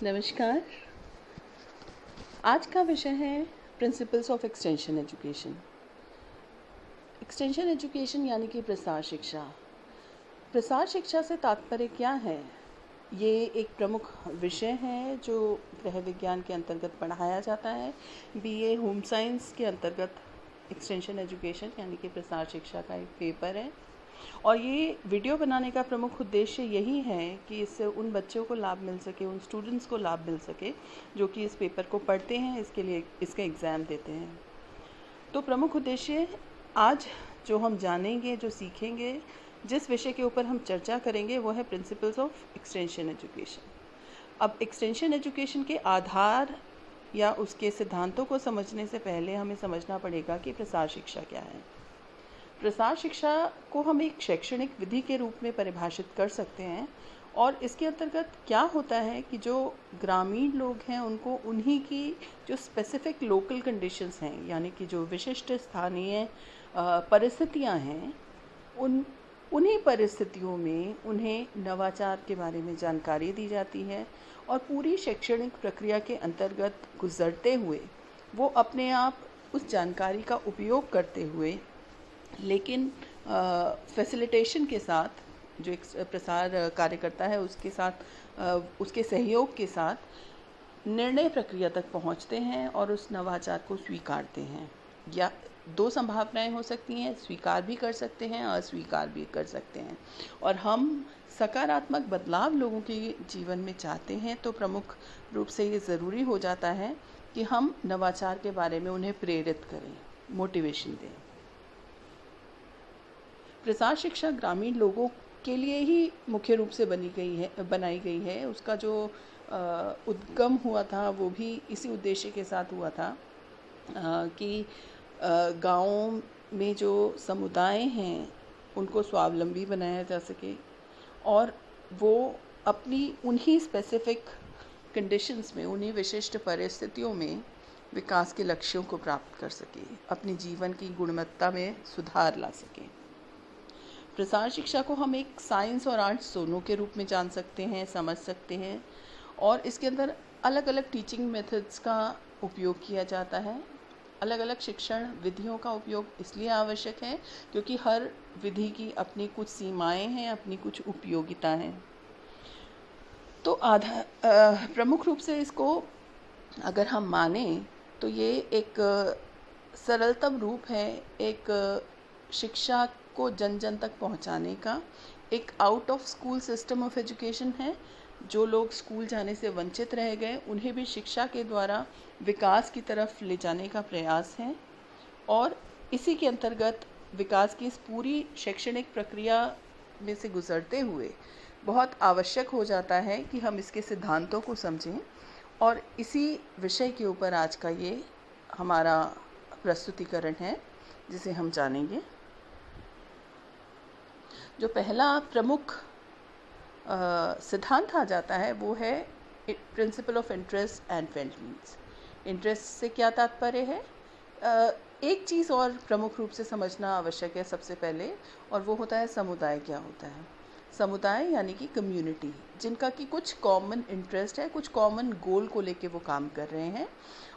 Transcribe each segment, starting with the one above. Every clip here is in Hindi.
नमस्कार। आज का विषय है principles of extension education. Extension education यानी कि प्रसार शिक्षा। प्रसार शिक्षा से तात्पर्य क्या है? ये एक प्रमुख विषय है जो गृह विज्ञान के अंतर्गत पढ़ाया जाता है। बीए होम साइंस के अंतर्गत एक्सटेंशन एजुकेशन यानी कि प्रसार शिक्षा का एक पेपर है और ये वीडियो बनाने का प्रमुख उद्देश्य यही है कि इससे उन बच्चों को लाभ मिल सके, उन स्टूडेंट्स को लाभ मिल सके जो कि इस पेपर को पढ़ते हैं, इसके लिए इसका एग्ज़ाम देते हैं। तो प्रमुख उद्देश्य आज जो हम जानेंगे, जो सीखेंगे, जिस विषय के ऊपर हम चर्चा करेंगे वो है प्रिंसिपल्स ऑफ एक्सटेंशन एजुकेशन। अब एक्सटेंशन एजुकेशन के आधार या उसके सिद्धांतों को समझने से पहले हमें समझना पड़ेगा कि प्रसार शिक्षा क्या है। प्रसार शिक्षा को हम एक शैक्षणिक विधि के रूप में परिभाषित कर सकते हैं और इसके अंतर्गत क्या होता है कि जो ग्रामीण लोग हैं उनको उन्हीं की जो स्पेसिफिक लोकल कंडीशंस हैं यानी कि जो विशिष्ट स्थानीय परिस्थितियां हैं उन्हीं परिस्थितियों में उन्हें नवाचार के बारे में जानकारी दी जाती है और पूरी शैक्षणिक प्रक्रिया के अंतर्गत गुजरते हुए वो अपने आप उस जानकारी का उपयोग करते हुए लेकिन फैसिलिटेशन के साथ जो एक प्रसार कार्य करता है उसके साथ उसके सहयोग के साथ निर्णय प्रक्रिया तक पहुंचते हैं और उस नवाचार को स्वीकारते हैं। या दो संभावनाएं हो सकती हैं, स्वीकार भी कर सकते हैं, अस्वीकार भी कर सकते हैं। और हम सकारात्मक बदलाव लोगों के जीवन में चाहते हैं तो प्रमुख रूप से ये ज़रूरी हो जाता है कि हम नवाचार के बारे में उन्हें प्रेरित करें, मोटिवेशन दें। प्रसार शिक्षा ग्रामीण लोगों के लिए ही मुख्य रूप से बनाई गई है। उसका जो उद्गम हुआ था वो भी इसी उद्देश्य के साथ हुआ था कि गाँव में जो समुदाय हैं उनको स्वावलंबी बनाया जा सके और वो अपनी उन्हीं स्पेसिफिक कंडीशंस में, उन्हीं विशिष्ट परिस्थितियों में विकास के लक्ष्यों को प्राप्त कर सके, अपने जीवन की गुणवत्ता में सुधार ला सके। प्रसार शिक्षा को हम एक साइंस और आर्ट्स दोनों के रूप में जान सकते हैं, समझ सकते हैं और इसके अंदर अलग अलग टीचिंग मेथड्स का उपयोग किया जाता है। अलग अलग शिक्षण विधियों का उपयोग इसलिए आवश्यक है क्योंकि हर विधि की अपनी कुछ सीमाएं हैं, अपनी कुछ उपयोगिता है। तो प्रमुख रूप से इसको अगर हम माने तो ये एक सरलतम रूप है, एक शिक्षा को जन जन तक पहुंचाने का, एक out of school system of education है। जो लोग स्कूल जाने से वंचित रह गए उन्हें भी शिक्षा के द्वारा विकास की तरफ ले जाने का प्रयास है और इसी के अंतर्गत विकास की इस पूरी शैक्षणिक प्रक्रिया में से गुजरते हुए बहुत आवश्यक हो जाता है कि हम इसके सिद्धांतों को समझें और इसी विषय के ऊपर आज का ये हमारा प्रस्तुतिकरण है जिसे हम जानेंगे। जो पहला प्रमुख सिद्धांत आ जाता है वो है principle of interest and felt needs. Interest से क्या तात्पर्य है? एक चीज़ और प्रमुख रूप से समझना आवश्यक है सबसे पहले, और वो होता है समुदाय क्या होता है। समुदाय यानी कि कम्युनिटी, जिनका कि कुछ कॉमन इंटरेस्ट है, कुछ कॉमन गोल को लेके वो काम कर रहे हैं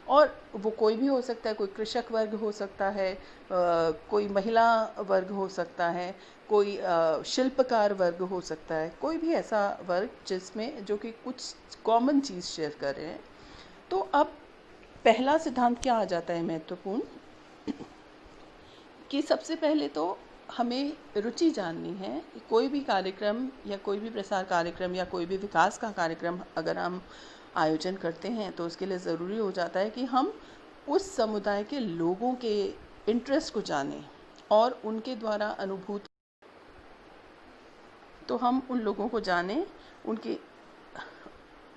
और वो कोई भी हो सकता है। कोई कृषक वर्ग हो सकता है, कोई महिला वर्ग हो सकता है, कोई शिल्पकार वर्ग हो सकता है, कोई भी ऐसा वर्ग जिसमें जो कि कुछ कॉमन चीज़ शेयर कर रहे हैं। तो अब पहला सिद्धांत क्या आ जाता है महत्वपूर्ण कि सबसे पहले तो हमें रुचि जाननी है कि कोई भी कार्यक्रम या कोई भी प्रसार कार्यक्रम या कोई भी विकास का कार्यक्रम अगर हम आयोजन करते हैं तो उसके लिए ज़रूरी हो जाता है कि हम उस समुदाय के लोगों के इंटरेस्ट को जानें और उनके द्वारा अनुभूत, तो हम उन लोगों को जानें, उनकी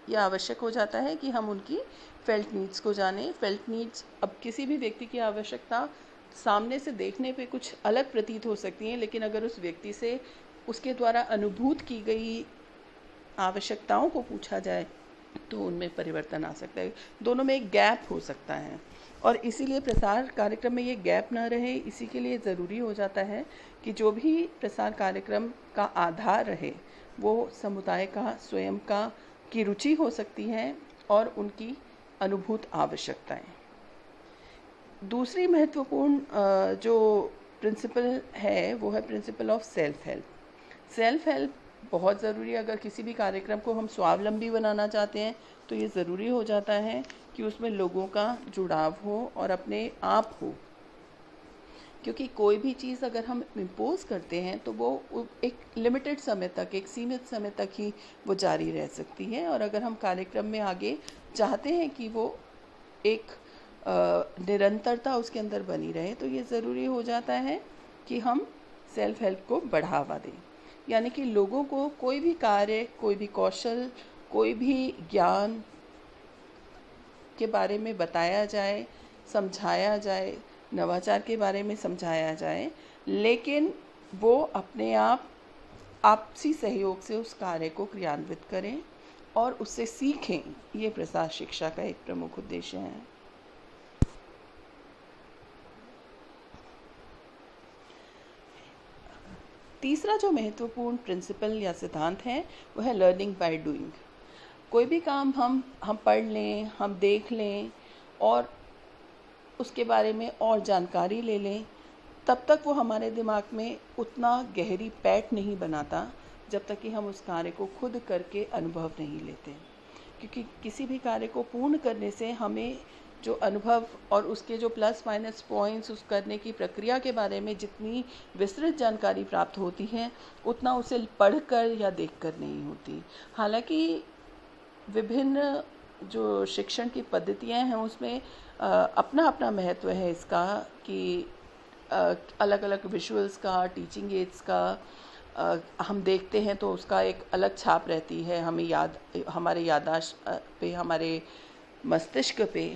यह आवश्यक हो जाता है कि हम उनकी फेल्ट नीड्स को जानें। फेल्ट नीड्स, अब किसी भी व्यक्ति की आवश्यकता सामने से देखने पे कुछ अलग प्रतीत हो सकती हैं, लेकिन अगर उस व्यक्ति से उसके द्वारा अनुभूत की गई आवश्यकताओं को पूछा जाए तो उनमें परिवर्तन आ सकता है। दोनों में एक गैप हो सकता है और इसीलिए प्रसार कार्यक्रम में ये गैप ना रहे, इसी के लिए ज़रूरी हो जाता है कि जो भी प्रसार कार्यक्रम का आधार रहे वो समुदाय का, स्वयं का की रुचि हो सकती है और उनकी अनुभूत आवश्यकताएं। दूसरी महत्वपूर्ण जो प्रिंसिपल है वो है principle of self help. Self help बहुत ज़रूरी है। अगर किसी भी कार्यक्रम को हम स्वावलंबी बनाना चाहते हैं तो ये ज़रूरी हो जाता है कि उसमें लोगों का जुड़ाव हो और अपने आप हो, क्योंकि कोई भी चीज़ अगर हम इम्पोज करते हैं तो वो एक लिमिटेड समय तक, एक सीमित समय तक ही वो जारी रह सकती है। और अगर हम कार्यक्रम में आगे चाहते हैं कि वो एक निरंतरता उसके अंदर बनी रहे तो ये ज़रूरी हो जाता है कि हम सेल्फ हेल्प को बढ़ावा दें। यानी कि लोगों को कोई भी कार्य, कोई भी कौशल, कोई भी ज्ञान के बारे में बताया जाए, समझाया जाए, नवाचार के बारे में समझाया जाए, लेकिन वो अपने आप आपसी सहयोग से उस कार्य को क्रियान्वित करें और उससे सीखें। ये प्रसार शिक्षा का एक प्रमुख उद्देश्य है। तीसरा जो महत्वपूर्ण प्रिंसिपल या सिद्धांत है वो है लर्निंग बाय डूइंग। कोई भी काम हम पढ़ लें, हम देख लें और उसके बारे में और जानकारी ले लें, तब तक वो हमारे दिमाग में उतना गहरी पैठ नहीं बनाता जब तक कि हम उस कार्य को खुद करके अनुभव नहीं लेते। क्योंकि किसी भी कार्य को पूर्ण करने से हमें जो अनुभव और उसके जो प्लस माइनस पॉइंट्स, उस करने की प्रक्रिया के बारे में जितनी विस्तृत जानकारी प्राप्त होती है उतना उसे पढ़कर या देखकर नहीं होती। हालांकि विभिन्न जो शिक्षण की पद्धतियां हैं उसमें अपना अपना महत्व है इसका, कि अलग अलग विजुअल्स का, टीचिंग एड्स का हम देखते हैं तो उसका एक अलग छाप रहती है हमारे याददाश्त पे, हमारे मस्तिष्क पे।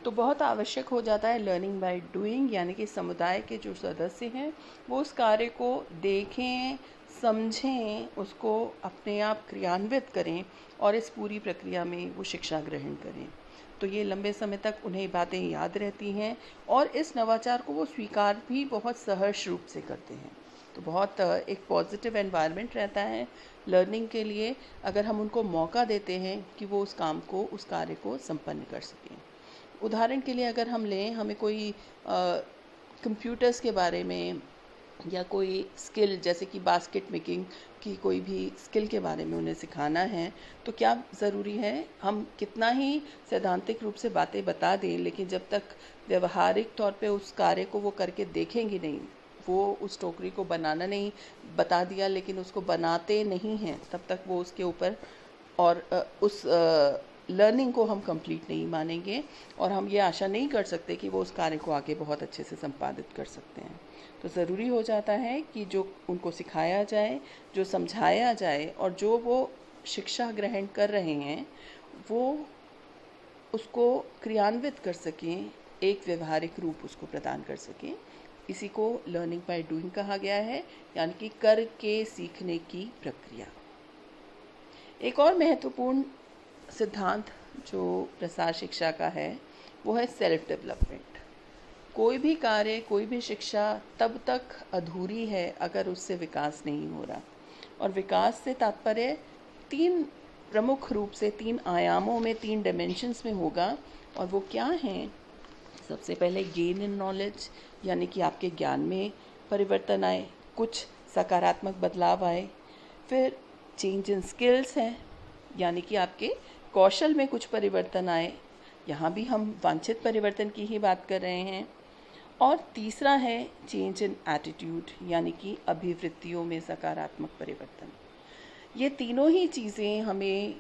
तो बहुत आवश्यक हो जाता है लर्निंग बाय डूइंग, यानी कि समुदाय के जो सदस्य हैं वो उस कार्य को देखें, समझें, उसको अपने आप क्रियान्वित करें और इस पूरी प्रक्रिया में वो शिक्षा ग्रहण करें। तो ये लंबे समय तक उन्हें बातें याद रहती हैं और इस नवाचार को वो स्वीकार भी बहुत सहर्ष रूप से करते हैं। तो बहुत एक पॉजिटिव एनवायरनमेंट रहता है लर्निंग के लिए अगर हम उनको मौका देते हैं कि वो उस कार्य को संपन्न कर सकें। उदाहरण के लिए अगर हम लें, हमें कोई कंप्यूटर्स के बारे में या कोई स्किल जैसे कि बास्केट मेकिंग की कोई भी स्किल के बारे में उन्हें सिखाना है, तो क्या ज़रूरी है हम कितना ही सैद्धांतिक रूप से बातें बता दें, लेकिन जब तक व्यवहारिक तौर पे उस कार्य को वो करके देखेंगे नहीं, वो उस टोकरी को बनाना नहीं, बता दिया लेकिन उसको बनाते नहीं हैं, तब तक वो उसके ऊपर और उस लर्निंग को हम कंप्लीट नहीं मानेंगे और हम ये आशा नहीं कर सकते कि वो उस कार्य को आगे बहुत अच्छे से संपादित कर सकते हैं। तो ज़रूरी हो जाता है कि जो उनको सिखाया जाए, जो समझाया जाए और जो वो शिक्षा ग्रहण कर रहे हैं वो उसको क्रियान्वित कर सकें, एक व्यवहारिक रूप उसको प्रदान कर सकें। इसी को लर्निंग बाय डूइंग कहा गया है, यानी कि करके सीखने की प्रक्रिया। एक और महत्वपूर्ण सिद्धांत जो प्रसार शिक्षा का है वो है सेल्फ डेवलपमेंट। कोई भी कार्य, कोई भी शिक्षा तब तक अधूरी है अगर उससे विकास नहीं हो रहा। और विकास से तात्पर्य तीन प्रमुख रूप से, तीन आयामों में, तीन डायमेंशंस में होगा। और वो क्या हैं? सबसे पहले गेन इन नॉलेज, यानी कि आपके ज्ञान में परिवर्तन आए, कुछ सकारात्मक बदलाव आए। फिर चेंज इन स्किल्स है, यानी कि आपके कौशल में कुछ परिवर्तन आए, यहाँ भी हम वांछित परिवर्तन की ही बात कर रहे हैं। और तीसरा है चेंज इन एटीट्यूड, यानी कि अभिवृत्तियों में सकारात्मक परिवर्तन। ये तीनों ही चीज़ें हमें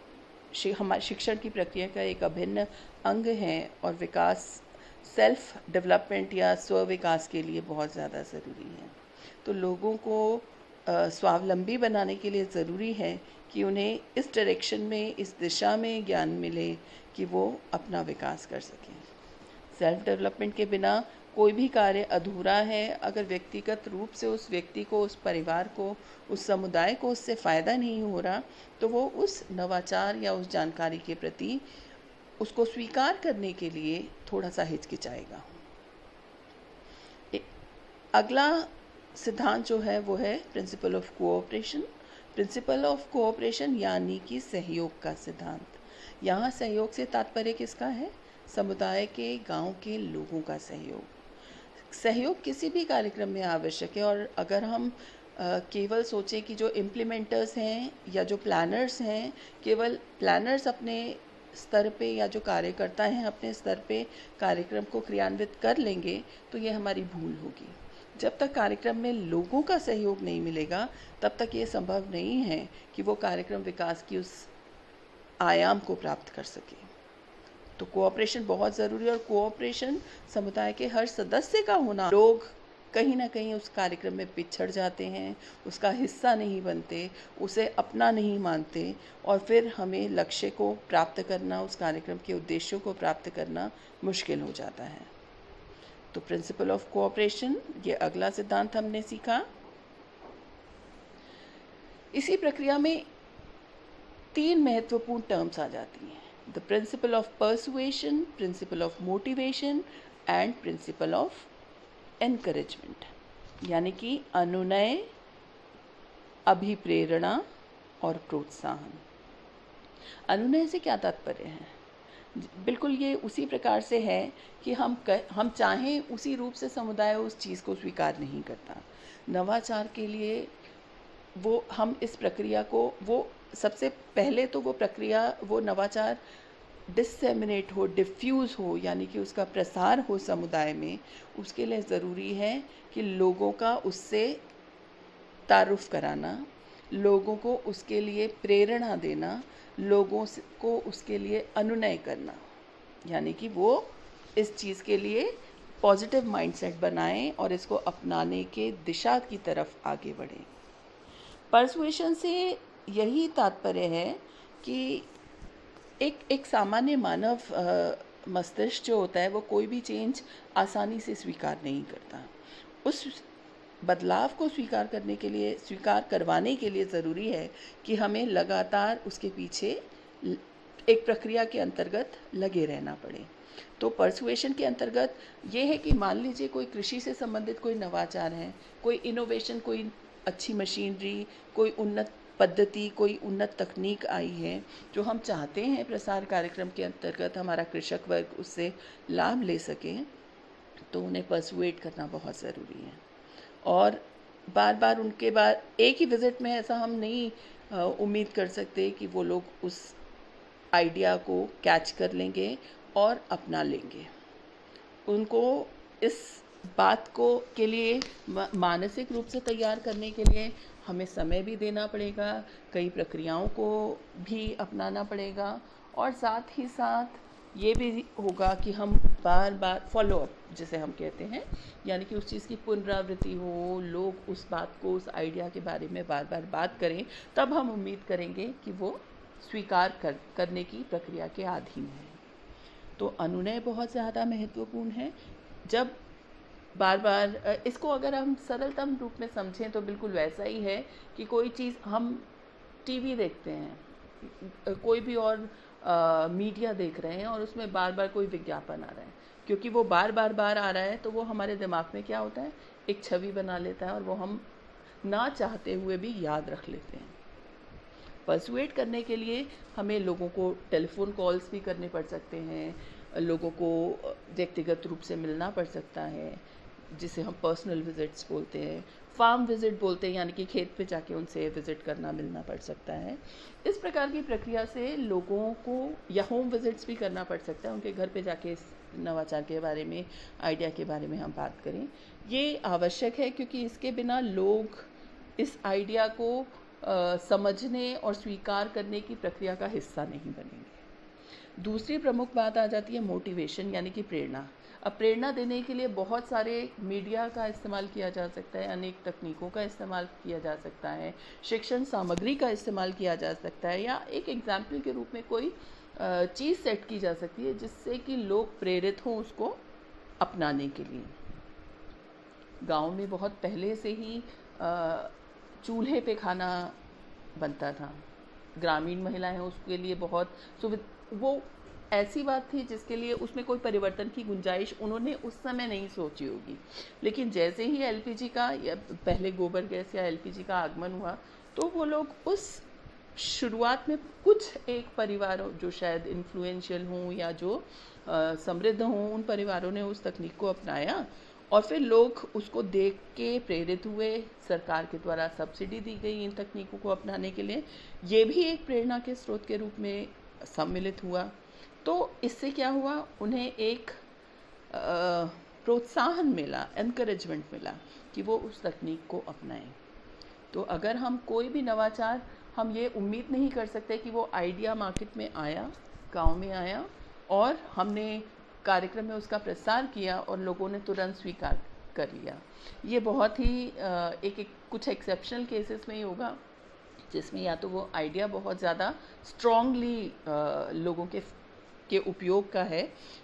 हमारे शिक्षण की प्रक्रिया का एक अभिन्न अंग है और विकास, सेल्फ डेवलपमेंट या स्व विकास के लिए बहुत ज़्यादा ज़रूरी है। तो लोगों को स्वावलंबी बनाने के लिए ज़रूरी है कि उन्हें इस डायरेक्शन में, इस दिशा में ज्ञान मिले कि वो अपना विकास कर सकें। सेल्फ डेवलपमेंट के बिना कोई भी कार्य अधूरा है। अगर व्यक्तिगत रूप से उस व्यक्ति को, उस परिवार को, उस समुदाय को उससे फ़ायदा नहीं हो रहा तो वो उस नवाचार या उस जानकारी के प्रति उसको स्वीकार करने के लिए थोड़ा सा हिचकिचाएगा। अगला सिद्धांत जो है वो है principle of cooperation. Principle of cooperation यानी कि सहयोग का सिद्धांत। यहाँ सहयोग से तात्पर्य किसका है? समुदाय के, गांव के लोगों का सहयोग। सहयोग किसी भी कार्यक्रम में आवश्यक है, और अगर हम केवल सोचें कि जो इम्प्लीमेंटर्स हैं या जो प्लानर्स हैं, केवल प्लानर्स अपने स्तर पे या जो कार्यकर्ता हैं अपने स्तर पे कार्यक्रम को क्रियान्वित कर लेंगे, तो ये हमारी भूल होगी। जब तक कार्यक्रम में लोगों का सहयोग नहीं मिलेगा, तब तक ये संभव नहीं है कि वो कार्यक्रम विकास की उस आयाम को प्राप्त कर सके। तो कोऑपरेशन बहुत ज़रूरी है, और कोऑपरेशन समुदाय के हर सदस्य का होना। लोग कहीं ना कहीं उस कार्यक्रम में पिछड़ जाते हैं, उसका हिस्सा नहीं बनते, उसे अपना नहीं मानते, और फिर हमें लक्ष्य को प्राप्त करना, उस कार्यक्रम के उद्देश्यों को प्राप्त करना मुश्किल हो जाता है। तो प्रिंसिपल ऑफ कोऑपरेशन, ये अगला सिद्धांत हमने सीखा। इसी प्रक्रिया में 3 महत्वपूर्ण टर्म्स आ जाती हैं: the principle of persuasion, principle of motivation and principle of encouragement, यानी कि अनुनय, अभिप्रेरणा और प्रोत्साहन। अनुनय से क्या तात्पर्य है? बिल्कुल ये उसी प्रकार से है कि हम चाहें उसी रूप से समुदाय उस चीज़ को स्वीकार नहीं करता। नवाचार के लिए वो हम इस प्रक्रिया को, वो सबसे पहले तो वो प्रक्रिया, वो नवाचार डिसेमिनेट हो, डिफ्यूज़ हो, यानी कि उसका प्रसार हो समुदाय में। उसके लिए ज़रूरी है कि लोगों का उससे तारुफ कराना, लोगों को उसके लिए प्रेरणा देना, लोगों को उसके लिए अनुनय करना, यानी कि वो इस चीज़ के लिए पॉजिटिव माइंडसेट बनाएं और इसको अपनाने के दिशा की तरफ आगे बढ़ें। परसुएशन से यही तात्पर्य है कि एक सामान्य मानव मस्तिष्क जो होता है वो कोई भी चेंज आसानी से स्वीकार नहीं करता। उस बदलाव को स्वीकार करवाने के लिए ज़रूरी है कि हमें लगातार उसके पीछे एक प्रक्रिया के अंतर्गत लगे रहना पड़े। तो परसुएशन के अंतर्गत ये है कि मान लीजिए कोई कृषि से संबंधित कोई नवाचार है, कोई इनोवेशन, कोई अच्छी मशीनरी, कोई उन्नत पद्धति, कोई उन्नत तकनीक आई है जो हम चाहते हैं प्रसार कार्यक्रम के अंतर्गत हमारा कृषक वर्ग उससे लाभ ले सके, तो उन्हें परसुएट करना बहुत ज़रूरी है। और बार बार उनके बाद एक ही विज़िट में ऐसा हम नहीं उम्मीद कर सकते कि वो लोग उस आइडिया को कैच कर लेंगे और अपना लेंगे। उनको इस बात को के लिए मानसिक रूप से तैयार करने के लिए हमें समय भी देना पड़ेगा, कई प्रक्रियाओं को भी अपनाना पड़ेगा, और साथ ही साथ ये भी होगा कि हम बार बार फॉलो अप जिसे हम कहते हैं, यानी कि उस चीज़ की पुनरावृत्ति हो, लोग उस बात को, उस आइडिया के बारे में बार बार बात करें, तब हम उम्मीद करेंगे कि वो स्वीकार करने की प्रक्रिया के अधीन है। तो अनुनय बहुत ज़्यादा महत्वपूर्ण है। जब बार बार इसको अगर हम सरलतम रूप में समझें तो बिल्कुल वैसा ही है कि कोई चीज़ हम टीवी देखते हैं, कोई भी और मीडिया देख रहे हैं और उसमें बार बार कोई विज्ञापन आ रहा है, क्योंकि वो बार आ रहा है तो वो हमारे दिमाग में क्या होता है, एक छवि बना लेता है और वो हम ना चाहते हुए भी याद रख लेते हैं। परसुएट करने के लिए हमें लोगों को टेलीफोन कॉल्स भी करने पड़ सकते हैं, लोगों को व्यक्तिगत रूप से मिलना पड़ सकता है, जिसे हम पर्सनल विजिट्स बोलते हैं, फार्म विजिट बोलते हैं, यानी कि खेत पे जाके उनसे विजिट करना, मिलना पड़ सकता है। इस प्रकार की प्रक्रिया से लोगों को, या होम विजिट्स भी करना पड़ सकता है, उनके घर पे जाके इस नवाचार के बारे में, आइडिया के बारे में हम बात करें। ये आवश्यक है क्योंकि इसके बिना लोग इस आइडिया को समझने और स्वीकार करने की प्रक्रिया का हिस्सा नहीं बनेंगे। दूसरी प्रमुख बात आ जाती है मोटिवेशन, यानी कि प्रेरणा। अब प्रेरणा देने के लिए बहुत सारे मीडिया का इस्तेमाल किया जा सकता है, अनेक तकनीकों का इस्तेमाल किया जा सकता है, शिक्षण सामग्री का इस्तेमाल किया जा सकता है, या एक एग्जाम्पल के रूप में कोई चीज़ सेट की जा सकती है जिससे कि लोग प्रेरित हों उसको अपनाने के लिए। गांव में बहुत पहले से ही चूल्हे पे खाना बनता था, ग्रामीण महिलाएं उसके लिए बहुत वो ऐसी बात थी जिसके लिए उसमें कोई परिवर्तन की गुंजाइश उन्होंने उस समय नहीं सोची होगी। लेकिन जैसे ही एलपीजी का या पहले गोबर गैस या एलपीजी का आगमन हुआ, तो वो लोग उस शुरुआत में कुछ एक परिवार जो शायद इन्फ्लुएंशियल हों या जो समृद्ध हों, उन परिवारों ने उस तकनीक को अपनाया और फिर लोग उसको देख के प्रेरित हुए। सरकार के द्वारा सब्सिडी दी गई इन तकनीकों को अपनाने के लिए, ये भी एक प्रेरणा के स्रोत के रूप में सम्मिलित हुआ। तो इससे क्या हुआ, उन्हें एक प्रोत्साहन मिला, एनकरेजमेंट मिला कि वो उस तकनीक को अपनाएं। तो अगर हम कोई भी नवाचार, हम ये उम्मीद नहीं कर सकते कि वो आइडिया मार्केट में आया, गांव में आया और हमने कार्यक्रम में उसका प्रसार किया और लोगों ने तुरंत स्वीकार कर लिया। ये बहुत ही कुछ एक्सेप्शनल केसेस में ही होगा जिसमें या तो वो आइडिया बहुत ज़्यादा स्ट्रांगली लोगों के उपयोग का है,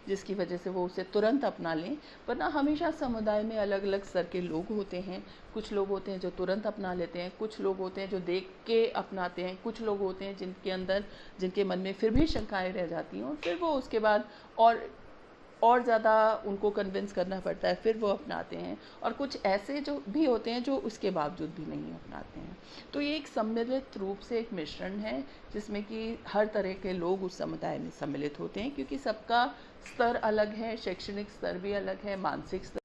जिसकी वजह से वो उसे तुरंत अपना लें। वरना हमेशा समुदाय में अलग अलग स्तर के लोग होते हैं। कुछ लोग होते हैं जो तुरंत अपना लेते हैं, कुछ लोग होते हैं जो देख के अपनाते हैं, कुछ लोग होते हैं जिनके मन में फिर भी शंकाएं रह जाती हैं और फिर वो उसके बाद और ज़्यादा उनको कन्विंस करना पड़ता है, फिर वो अपनाते हैं। और कुछ ऐसे जो भी होते हैं जो उसके बावजूद भी नहीं अपनाते हैं। तो ये एक सम्मिलित रूप से एक मिश्रण है जिसमें कि हर तरह के लोग उस समुदाय में सम्मिलित होते हैं, क्योंकि सबका स्तर अलग है, शैक्षणिक स्तर भी अलग है, मानसिक स्तर